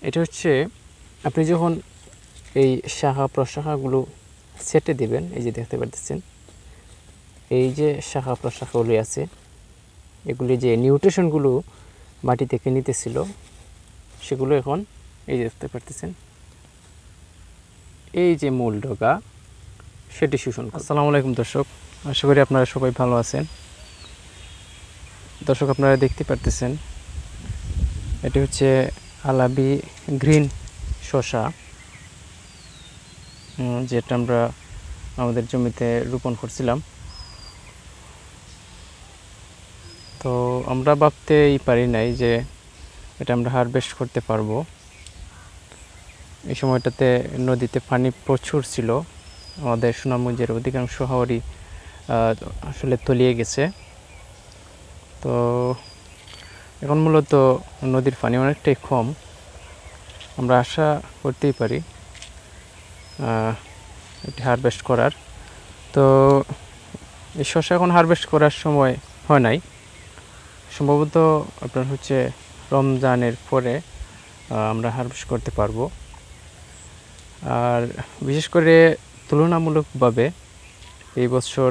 এটা হচ্ছে আপনি যখন এই শাখা প্রশাখাগুলো সেটে দিবেন, এই যে দেখতে পাচ্ছেন এই যে শাখা প্রশাখাগুলি আছে, এগুলি যে নিউট্রিশনগুলো মাটি থেকে নিতেছিল সেগুলো এখন এই যে দেখতে পাচ্ছেন এই যে মূল ডগা সেটি শোষণ। আসসালামু আলাইকুম দর্শক, আশা করি আপনারা সবাই ভালো আছেন। দর্শক, আপনারা দেখতে পারতেছেন এটি হচ্ছে আলাবি গ্রিন শসা, যেটা আমরা আমাদের জমিতে রোপণ করছিলাম। তো আমরা ভাবতেই পারি নাই যে এটা আমরা হারভেস্ট করতে পারবো। এই সময়টাতে নদীতে পানি প্রচুর ছিল, আমাদের সুনামগঞ্জের অধিকাংশ হাওড়ই আসলে তলিয়ে গেছে। তো এখন মূলত নদীর পানি অনেকটাই কম, আমরা আশা করতেই পারি এটি হারভেস্ট করার। তো এই শসা এখন হারভেস্ট করার সময় হয় নাই, সম্ভবত আপনার হচ্ছে রমজানের পরে আমরা হারভেস্ট করতে পারবো। আর বিশেষ করে তুলনামূলকভাবে এই বছর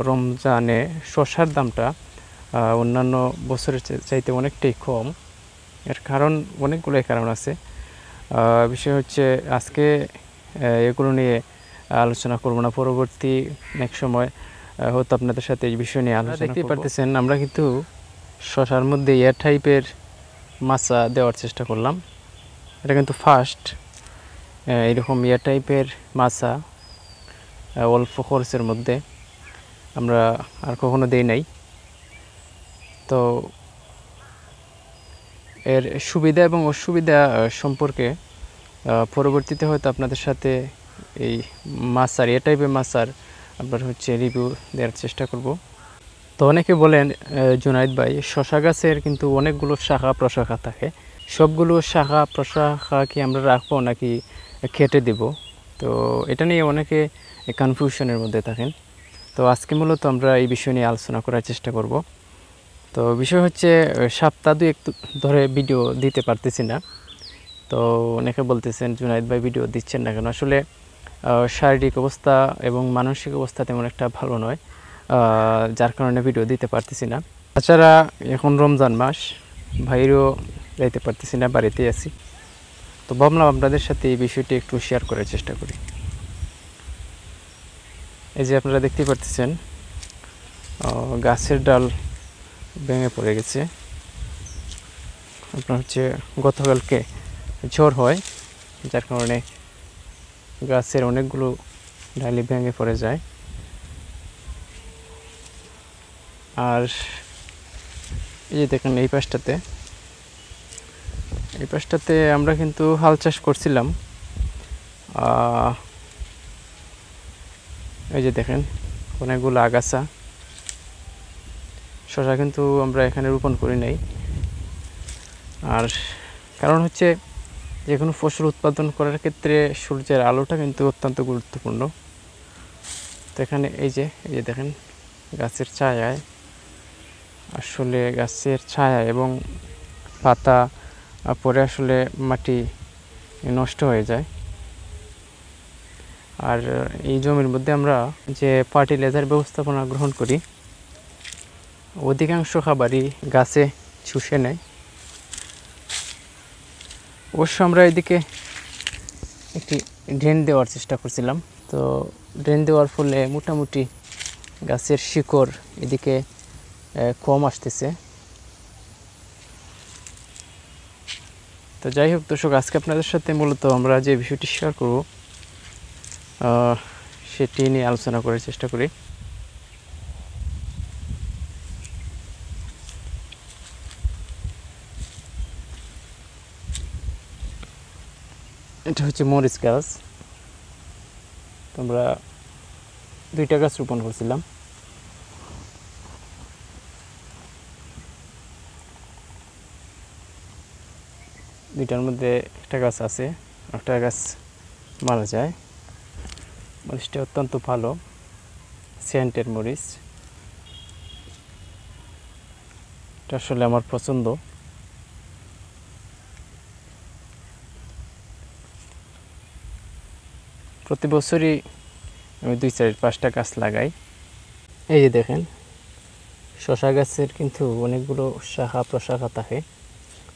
রমজানে শসার দামটা অন্যান্য বছরের চাইতে অনেকটাই কম। এর কারণ অনেকগুলোই কারণ আছে। বিষয় হচ্ছে আজকে এগুলো নিয়ে আলোচনা করব না, পরবর্তী নেক্সট সময় হয়তো আপনাদের সাথে এই বিষয় নিয়ে আলোচনা। দেখতেই পারতেছেন আমরা কিন্তু শসার মধ্যে এয়ার টাইপের মাছা দেওয়ার চেষ্টা করলাম। এটা কিন্তু ফার্স্ট এরকম এয়ার টাইপের মাছা অল্প খরচের মধ্যে আমরা আর কখনো দেই নাই। তো এর সুবিধা এবং অসুবিধা সম্পর্কে পরবর্তীতে হয়তো আপনাদের সাথে এই মাছার এ টাইপের মাছার আপনার হচ্ছে রিভিউ দেওয়ার চেষ্টা করব। তো অনেকে বলেন জুনাইদ ভাই, শসা গাছের কিন্তু অনেকগুলো শাখা প্রশাখা থাকে, সবগুলো শাখা প্রশাখা কি আমরা রাখবো নাকি কেটে দেব? তো এটা নিয়ে অনেকে কনফিউশনের মধ্যে থাকেন। তো আজকে মূলত আমরা এই বিষয় নিয়ে আলোচনা করার চেষ্টা করব। তো বিষয় হচ্ছে সপ্তাহ দুই একটু ধরে ভিডিও দিতে পারতেছি না। তো অনেকে বলতেছেন জুনাইদ ভাই ভিডিও দিচ্ছেন না কেন? আসলে শারীরিক অবস্থা এবং মানসিক অবস্থা তেমন একটা ভালো নয়, যার কারণে ভিডিও দিতে পারতেছি না। তাছাড়া এখন রমজান মাস, বাইরেও যাইতে পারতেছি না, বাড়িতেই আছি। তো ভাবলাম আপনাদের সাথে এই বিষয়টি একটু শেয়ার করার চেষ্টা করি। এই যে আপনারা দেখতেই পারতেছেন গাছের ডাল ভেঙে পড়ে গেছে। আপনার হচ্ছে গতকালকে ঝড় হয়, যার কারণে গাছের অনেকগুলো ডালি ভেঙে পড়ে যায়। আর এই যে দেখেন এই পাশটাতে আমরা কিন্তু হাল চাষ করছিলাম। এই যে দেখেন অনেকগুলো আগাছা। শসা কিন্তু আমরা এখানে রোপণ করি নাই। আর কারণ হচ্ছে যে কোনো ফসল উৎপাদন করার ক্ষেত্রে সূর্যের আলোটা কিন্তু অত্যন্ত গুরুত্বপূর্ণ। তো এখানে এই যে দেখেন গাছের ছায়ায়, আসলে গাছের ছায়া এবং পাতা পরে আসলে মাটি নষ্ট হয়ে যায়। আর এই জমির মধ্যে আমরা যে ফার্টিলাইজার ব্যবস্থাপনা গ্রহণ করি, অধিকাংশ খাবারই গাছে চুষে নেয়। অবশ্য আমরা এদিকে একটি ড্রেন দেওয়ার চেষ্টা করছিলাম। তো ড্রেন দেওয়ার ফলে মোটামুটি গাছের শিকড় এদিকে কম আসতেছে। তো যাই হোক দর্শক, আজকে আপনাদের সাথে মূলত আমরা যে বিষয়টি শেয়ার করব সেটি নিয়ে আলোচনা করার চেষ্টা করি। এটা হচ্ছে মরিচ গাছ। আমরা 2টা গাছ রোপণ করছিলাম। দুইটার মধ্যে একটা গাছ আছে, একটা গাছ মারা যায়। মরিচটা অত্যন্ত ভালো, সেন্টের মরিচ। এটা আসলে আমার পছন্দ। প্রতি বছরই আমি 2-4-5টা গাছ লাগাই। এই যে দেখেন শশা গাছের কিন্তু অনেকগুলো শাখা প্রশাখা থাকে।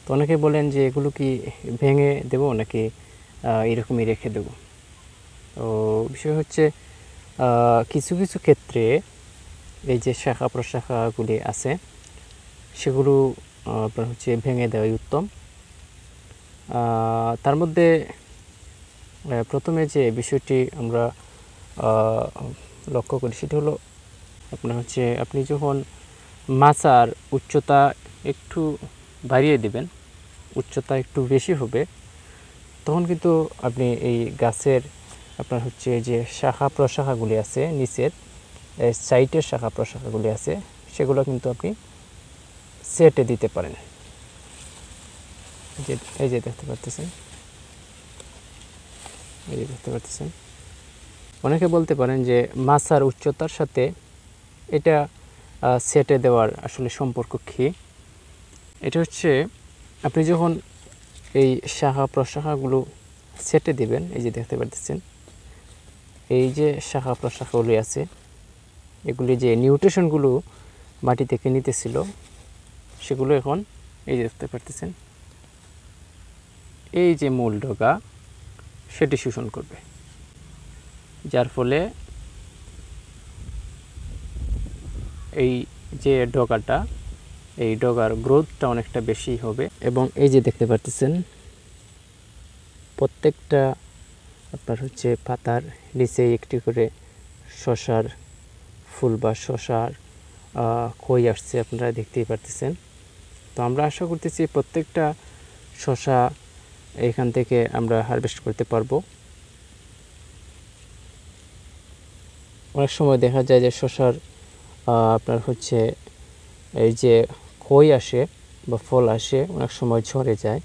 তো অনেকে বলেন যে এগুলো কি ভেঙে দেব নাকি এরকমই রেখে দেব। তো বিষয় হচ্ছে কিছু কিছু ক্ষেত্রে এই যে শাখা প্রশাখাগুলি আছে সেগুলো আপনার হচ্ছে ভেঙে দেওয়াই উত্তম। তার মধ্যে প্রথমে যে বিষয়টি আমরা লক্ষ্য করি সেটি হলো আপনার হচ্ছে আপনি যখন মাচার উচ্চতা একটু বাড়িয়ে দিবেন, উচ্চতা একটু বেশি হবে, তখন কিন্তু আপনি এই গাছের আপনার হচ্ছে যে শাখা প্রশাখাগুলি আছে নিচের সাইটের শাখা প্রশাখাগুলি আছে সেগুলো কিন্তু আপনি সেটে দিতে পারেন। এই যে দেখতে পাচ্ছেন, এই যে দেখতে পাচ্ছেন। অনেকে বলতে পারেন যে মাচার উচ্চতার সাথে এটা সেটে দেওয়ার আসলে সম্পর্ক কী। এটা হচ্ছে আপনি যখন এই শাখা প্রশাখাগুলো সেটে দিবেন, এই যে দেখতে পাচ্ছেন এই যে শাখা প্রশাখাগুলি আছে এগুলি যে নিউট্রিশনগুলো মাটি থেকে নিতেছিল সেগুলো এখন এই যে দেখতে পাচ্ছেন এই যে মূল ডগা সেটি শোষণ করবে, যার ফলে এই যে ডগাটা এই ডগার গ্রোথটা অনেকটা বেশি হবে। এবং এই যে দেখতে পাচ্ছেন প্রত্যেকটা আপনার হচ্ছে পাতার নিচে একটি করে শশার ফুল বা শশার কই আসছে, আপনারা দেখতেই পাচ্ছেন। তো আমরা আশা করতেছি প্রত্যেকটা শশা এখান থেকে আমরা হারভেস্ট করতে পারবো। অনেক সময় দেখা যায় যে শশার আপনার হচ্ছে এই যে কই আসে বা ফল আসে অনেক সময় ঝরে যায়।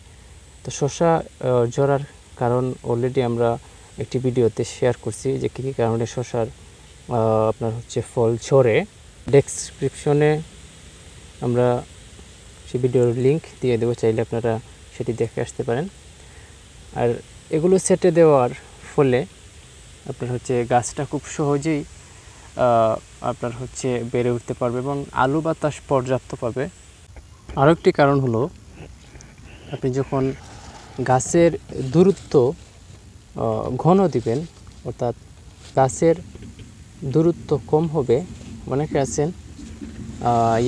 তো শশা ঝরার কারণ অলরেডি আমরা একটি ভিডিওতে শেয়ার করছি যে কী কী কারণে শশার আপনার হচ্ছে ফল ঝরে। ডেসক্রিপশনে আমরা সেই ভিডিওর লিঙ্ক দিয়ে দেবো, চাইলে আপনারা সেটি দেখে আসতে পারেন। আর এগুলো সেটে দেওয়ার ফলে আপনার হচ্ছে গাছটা খুব সহজেই আপনার হচ্ছে বেড়ে উঠতে পারবে এবং আলো বাতাস পর্যাপ্ত পাবে। আরও একটি কারণ হলো আপনি যখন গাছের দূরত্ব ঘন দিবেন, অর্থাৎ গাছের দূরত্ব কম হবে। অনেকে আছেন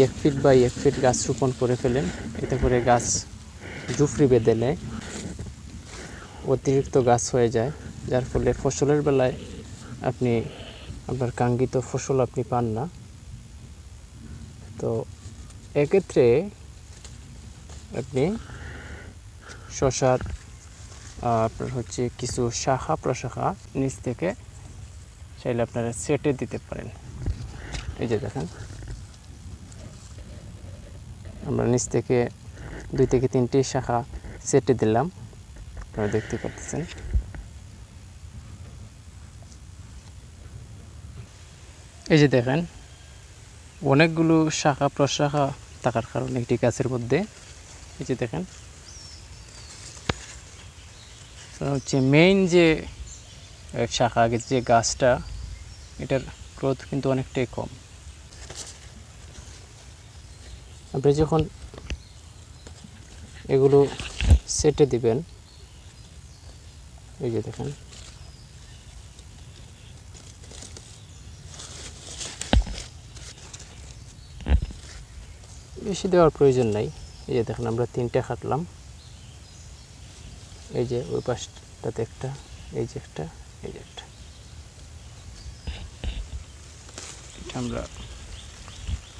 1 ফিট বা 1 ফিট গাছ রোপণ করে ফেলেন, এতে করে গাছ জুফরি বেঁধে নেয়, অতিরিক্ত গাছ হয়ে যায়, যার ফলে ফসলের বেলায় আপনি আপনার কাঙ্ক্ষিত ফসল আপনি পান না। তো এক্ষেত্রে আপনি শশার আপনার হচ্ছে কিছু শাখা প্রশাখা নিচ থেকে চাইলে আপনারা সেটে দিতে পারেন। এই যে দেখেন আমরা নিচ থেকে 2 থেকে 3টি শাখা সেটে দিলাম, আপনারা দেখতে পাচ্ছেন। এই যে দেখেন অনেকগুলো শাখা প্রশাখা থাকার কারণে একটি গাছের মধ্যে এই যে দেখেন হচ্ছে মেইন যে শাখা যে গাছটা এটার গ্রোথ কিন্তু অনেকটাই কম। আপনি যখন এগুলো সেটে দিবেন, এই যে দেখেন বেশি দেওয়ার প্রয়োজন নাই। এই যে দেখেন আমরা 3টে কাটলাম, এই যে ওই পাশটাতে একটা, এই যে একটা, এই যে একটা, এটা আমরা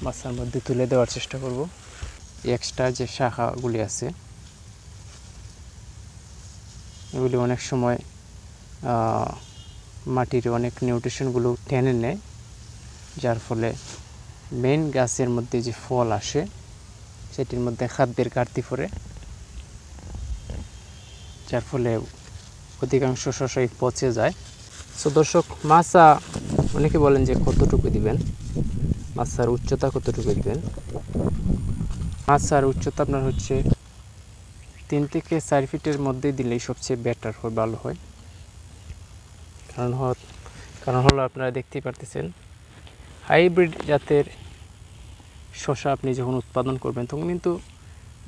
মাছার মধ্যে তুলে দেওয়ার চেষ্টা করব। এক্সট্রা যে শাখাগুলি আছে এগুলি অনেক সময় মাটির অনেক নিউট্রিশনগুলো টেনে নেয়, যার ফলে মেইন গাছের মধ্যে যে ফল আসে সেটির মধ্যে খাদ্যের ঘাটতি পড়ে, যার ফলে অধিকাংশ শস্যই পচে যায়। সো দর্শক, মাছা অনেকে বলেন যে কতটুকু দিবেন, মাছার উচ্চতা কতটুকু দিবেন। মাছার উচ্চতা আপনার হচ্ছে 3 থেকে 4 ফিটের মধ্যে দিলেই সবচেয়ে বেটার হয়, ভালো হয়। কারণ হলো আপনারা দেখতেই পারতেছেন, হাইব্রিড জাতের শসা আপনি যখন উৎপাদন করবেন তখন কিন্তু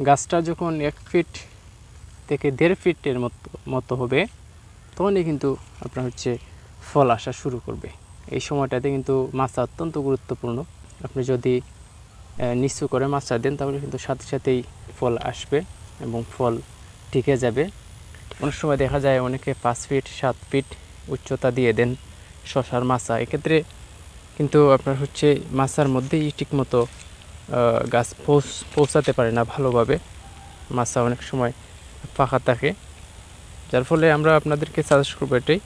গাছটা যখন 1 ফিট থেকে 1.5 ফিটের মতো হবে, তখনই কিন্তু আপনার হচ্ছে ফল আসা শুরু করবে। এই সময়টাতে কিন্তু মাচা অত্যন্ত গুরুত্বপূর্ণ। আপনি যদি নিচু করে মাচা দেন তাহলে কিন্তু সাথে সাথেই ফল আসবে এবং ফল টিকে যাবে। অনেক সময় দেখা যায় অনেকে 5 ফিট 7 ফিট উচ্চতা দিয়ে দেন শশার মাচা, এক্ষেত্রে কিন্তু আপনার হচ্ছে মাচার মধ্যেই ঠিকমতো গাছ পৌঁছাতে পারে না ভালোভাবে। মাচা অনেক সময় ফাঁকা থাকে, যার ফলে আমরা আপনাদেরকে সাজেস্ট করবো এটাই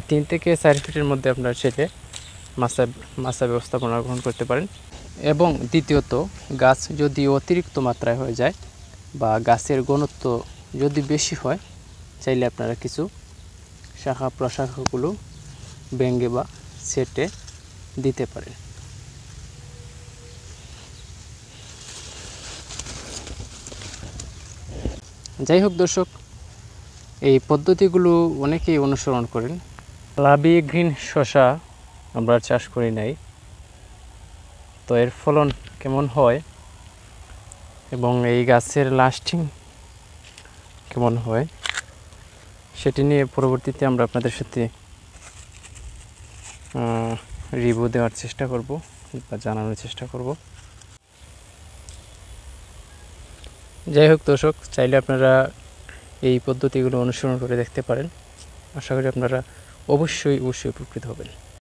3 থেকে 4 ফিটের মধ্যে আপনার সেটা মাচা ব্যবস্থাপনা গ্রহণ করতে পারেন। এবং দ্বিতীয়ত, গাছ যদি অতিরিক্ত মাত্রায় হয়ে যায় বা গাছের ঘনত্ব যদি বেশি হয়, চাইলে আপনারা কিছু শাখা প্রশাখাগুলো ভেঙে বা সেটে দিতে পারেন। যাই হোক দর্শক, এই পদ্ধতিগুলো অনেকেই অনুসরণ করেন। লাভি গ্রিন শসা আমরা চাষ করি নাই, তো এর ফলন কেমন হয় এবং এই গাছের লাস্টিং কেমন হয় সেটি নিয়ে পরবর্তীতে আমরা আপনাদের সাথে রিভিউ দেওয়ার চেষ্টা করব বা জানানোর চেষ্টা করব। যাই হোক দর্শক, চাইলে আপনারা এই পদ্ধতিগুলো অনুসরণ করে দেখতে পারেন। আশা করি আপনারা অবশ্যই উপকৃত হবেন।